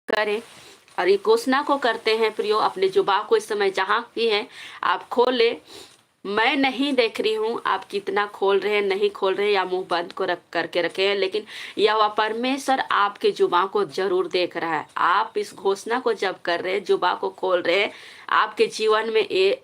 करें और ये घोषणा को करते हैं प्रियो, अपने जुबान को इस समय जहाँ भी है आप खोले। मैं नहीं देख रही हूँ आप कितना खोल रहे हैं, नहीं खोल रहे या मुंह बंद को रख करके रखे हैं, लेकिन यह परमेश्वर आपके जुबान को जरूर देख रहा है। आप इस घोषणा को जब कर रहे हैं, जुबान को खोल रहे हैं, आपके जीवन में ये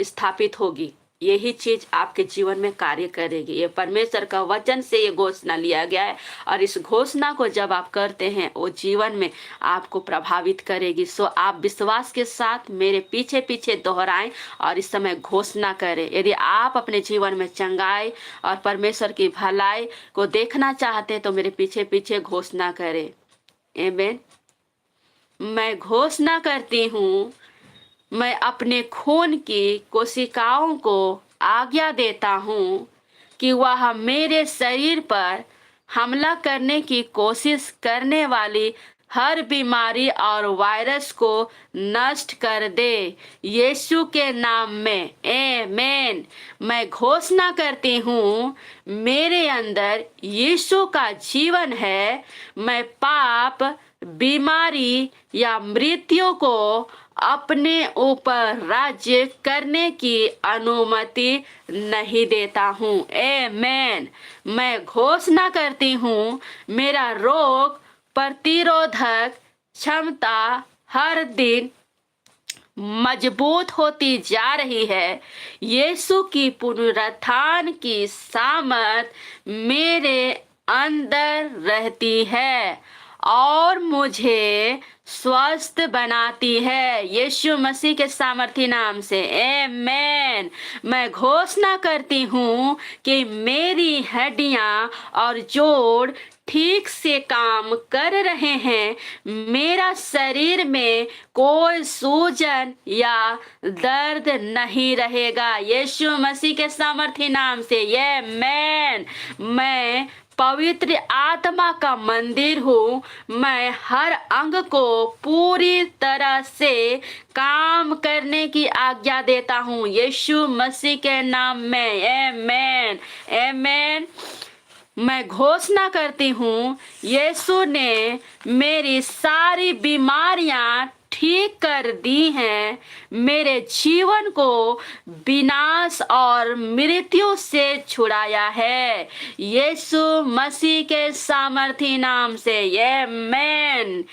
स्थापित होगी, यही चीज आपके जीवन में कार्य करेगी। ये परमेश्वर का वचन से ये घोषणा लिया गया है और इस घोषणा को जब आप करते हैं वो जीवन में आपको प्रभावित करेगी। सो आप विश्वास के साथ मेरे पीछे पीछे दोहराएं और इस समय घोषणा करें। यदि आप अपने जीवन में चंगाई और परमेश्वर की भलाई को देखना चाहते हैं तो मेरे पीछे पीछे घोषणा करें। आमीन। मैं घोषणा करती हूँ, मैं अपने खून की कोशिकाओं को आज्ञा देता हूँ कि वह मेरे शरीर पर हमला करने की कोशिश करने वाली हर बीमारी और वायरस को नष्ट कर दे, यीशु के नाम में। आमीन। मैं घोषणा करती हूँ, मेरे अंदर यीशु का जीवन है। मैं पाप, बीमारी या मृत्यु को अपने ऊपर राज्य करने की अनुमति नहीं देता हूँ। आमीन। मैं घोषणा करती हूँ, मेरा रोग प्रतिरोधक क्षमता हर दिन मजबूत होती जा रही है। यीशु की पुनरुत्थान की सामर्थ मेरे अंदर रहती है और मुझे स्वस्थ बनाती है, यीशु मसीह के सामर्थी नाम से। आमीन। मैं घोषणा करती हूँ कि मेरी हड्डियाँ और जोड़ ठीक से काम कर रहे हैं। मेरा शरीर में कोई सूजन या दर्द नहीं रहेगा, यीशु मसीह के सामर्थी नाम से। आमीन। मैं पवित्र आत्मा का मंदिर हूँ। मैं हर अंग को पूरी तरह से काम करने की आज्ञा देता हूँ, यीशु मसीह के नाम में। आमीन। आमीन। मैं घोषणा करती हूँ, यीशु ने मेरी सारी बीमारियां ठीक कर दी हैं, मेरे जीवन को विनाश और मृत्यु से छुड़ाया है, यीशु मसीह के सामर्थी नाम से। आमीन।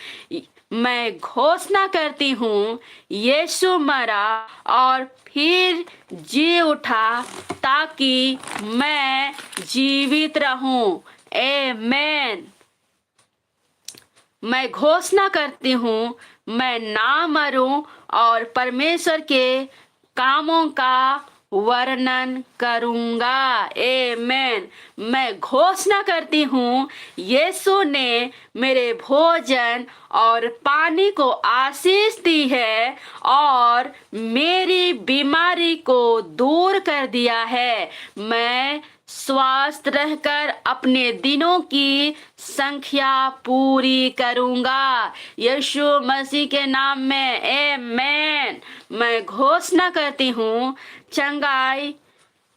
मैं घोषणा करती हूँ, यीशु मरा और फिर जी उठा ताकि मैं जीवित रहूं। आमीन। मैं घोषणा करती हूँ, मैं ना मरूं और परमेश्वर के कामों का वर्णन करूंगा। आमीन। मैं घोषणा करती हूँ, यीशु ने मेरे भोजन और पानी को आशीष दी है और मेरी बीमारी को दूर कर दिया है। मैं स्वस्थ रहकर अपने दिनों की संख्या पूरी करूंगा, यीशु मसीह के नाम में। आमीन। मैं घोषणा करती हूँ, चंगाई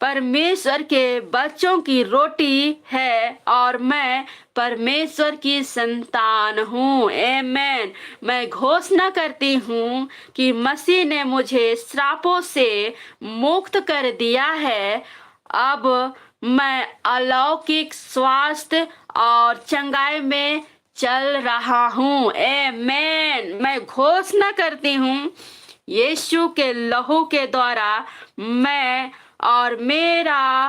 परमेश्वर के बच्चों की रोटी है और मैं परमेश्वर की संतान हूँ। आमीन। मैं घोषणा करती हूँ कि मसीह ने मुझे श्रापों से मुक्त कर दिया है। अब मैं अलौकिक स्वास्थ्य और चंगाई में चल रहा हूँ। आमीन। मैं घोषणा करती हूँ, यीशु के लहू के द्वारा मैं और मेरा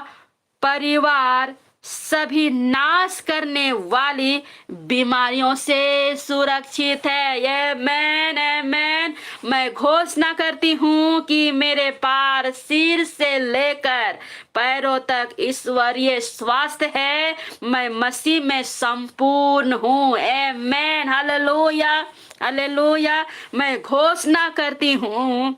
परिवार सभी नाश करने वाली बीमारियों से सुरक्षित है। आमीन। आमीन। मैं घोषणा करती हूँ कि मेरे पार सिर से लेकर पैरों तक ईश्वरीय स्वास्थ्य है। मैं मसीह में संपूर्ण हूँ। आमीन। हालेलुया। हालेलुया। मैं घोषणा करती हूँ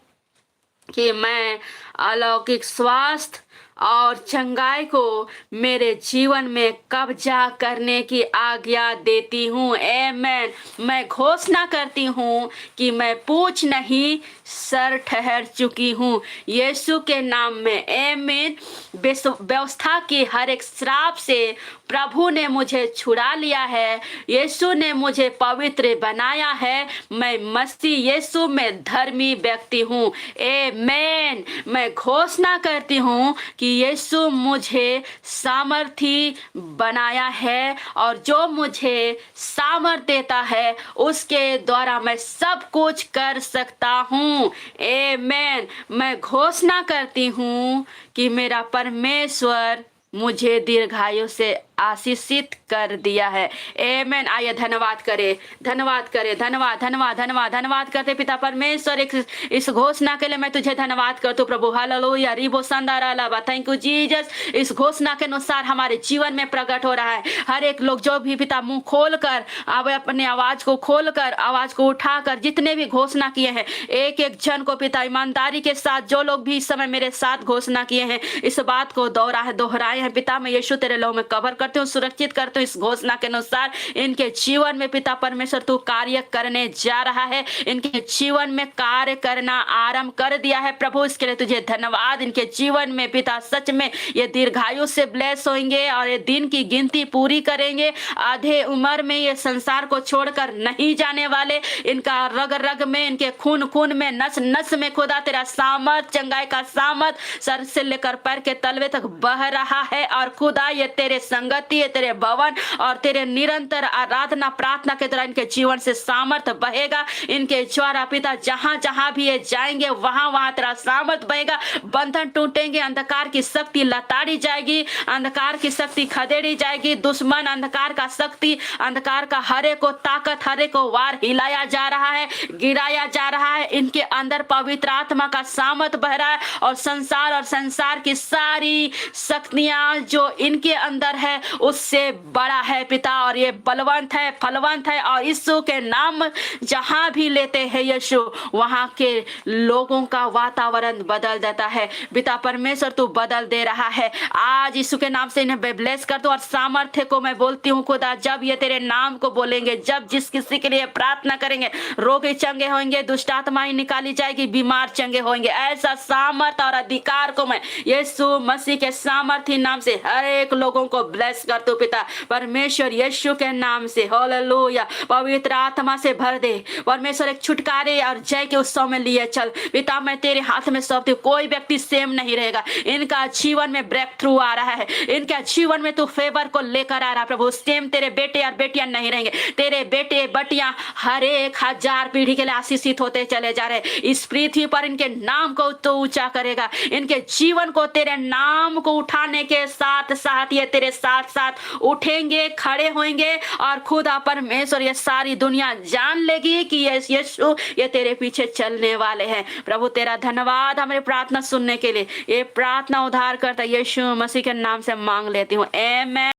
कि मैं अलौकिक स्वास्थ्य और चंगाई को मेरे जीवन में कब्जा करने की आज्ञा देती हूँ। आमीन। मैं घोषणा करती हूँ कि मैं पूछ नहीं सर ठहर चुकी हूँ, यीशु के नाम में। आमीन। व्यवस्था की हर एक श्राप से प्रभु ने मुझे छुड़ा लिया है, यीशु ने मुझे पवित्र बनाया है, मैं मसीह यीशु में धर्मी व्यक्ति हूँ। आमीन। मैं घोषणा करती हूँ कि यीशु मुझे सामर्थी बनाया है और जो मुझे सामर्थ देता है उसके द्वारा मैं सब कुछ कर सकता हूँ। आमीन। मैं घोषणा करती हूँ कि मेरा परमेश्वर मुझे दीर्घायु से आशीषित कर दिया है। आमीन। आइए धन्यवाद करें, धन्यवाद करें, धन्यवाद धन्यवाद धन्यवाद धन्यवाद करते पिता परमेश्वर इस घोषणा के लिए मैं तुझे धन्यवाद करता हूँ प्रभु। हालेलुया रिबो संदारा लाबा। Thank you Jesus. इस घोषणा के अनुसार हमारे जीवन में प्रकट हो रहा है। हर एक लोग जो भी पिता मुंह खोल कर अब अपने आवाज को खोल कर आवाज को उठाकर जितने भी घोषणा किए हैं एक एक जन को पिता ईमानदारी के साथ जो लोग भी इस समय मेरे साथ घोषणा किए हैं इस बात को दोहराए हैं पिता मैं यीशु तेरे लहू में कवर करते हूँ, सुरक्षित करते हूँ। इस घोषणा के अनुसार इनके जीवन में पिता परमेश्वर तू कार्य करने जा रहा है, इनके जीवन में कार्य करना आरंभ कर दिया है प्रभु। इसके लिए तुझे धन्यवाद। इनके जीवन में पिता सच में ये दीर्घायु से ब्लेस होंगे और ये दिन की गिनती पूरी करेंगे। आधे उम्र में ये संसार को छोड़कर नहीं जाने वाले। इनका रग रग में, इनके खून खून में, नस नस में खुदा तेरा सामर्थ, चंगाई का सामर्थ सर से लेकर पैर के तलवे तक बह रहा है। और खुदा ये तेरे संगति, ये तेरे भवन और तेरे निरंतर आराधना प्रार्थना के द्वारा इनके जीवन से सामर्थ बहेगा। इनके द्वारा पिता जहां जहां भी ये जाएंगे वहां वहां तेरा सामर्थ बहेगा। बंधन टूटेंगे, अंधकार की शक्ति लताड़ी जाएगी, अंधकार की शक्ति खदेड़ी जाएगी। दुश्मन अंधकार का शक्ति, अंधकार का हरे को ताकत, हरे को वार हिलाया जा रहा है, गिराया जा रहा है। इनके अंदर पवित्र आत्मा का सामर्थ बह रहा है और संसार की सारी शक्तियां जो इनके अंदर है उससे बड़ा है पिता। और ये बलवंत है, फलवंत है और यीशु के नाम जहां भी लेते हैं यीशु वहां के लोगों का वातावरण बदल देता है। पिता परमेश्वर तू बदल दे रहा है। आज यीशु के नाम से इन्हें ब्लेस कर दो। और सामर्थ्य को मैं बोलती हूँ खुदा, जब ये तेरे नाम को बोलेंगे, जब जिस किसी के लिए प्रार्थना करेंगे रोगी चंगे होंगे, दुष्ट आत्माएं निकाली जाएगी, बीमार चंगे होंगे। ऐसा सामर्थ और अधिकार को मैं यीशु मसीह के सामर्थ्य नाम से हर एक लोगों को ब्लेस कर दो पिता परमेश्वर यीशु के नाम से। हालेलुया। पवित्र आत्मा से भर दे परमेश्वर। एक छुटकारे और जय के उत्सव में लिए चल पिता। मैं तेरे हाथ में सौंपती हूं। कोई व्यक्ति सेम नहीं रहेगा। इनका जीवन में ब्रेक थ्रू आ रहा है, इनके जीवन में तू फेवर को लेकर आ रहा प्रभु। सेम तेरे बेटे और बेटियां नहीं रहेंगे। तेरे बेटे बेटियां हर एक हजार पीढ़ी के लिए आशीषित होते चले जा रहे। इस पृथ्वी पर इनके नाम को तो ऊंचा करेगा। इनके जीवन को तेरे नाम को उठाने के साथ साथ ये तेरे साथ साथ उठेंगे, खड़े होंगे और खुदा परमेश्वर ये सारी दुनिया जान लेगी कि ये यीशु ये तेरे पीछे चलने वाले हैं। प्रभु तेरा धन्यवाद हमारी प्रार्थना सुनने के लिए। ये प्रार्थना उद्धार करता यीशु मसीह के नाम से मांग लेती हूँ। आमीन।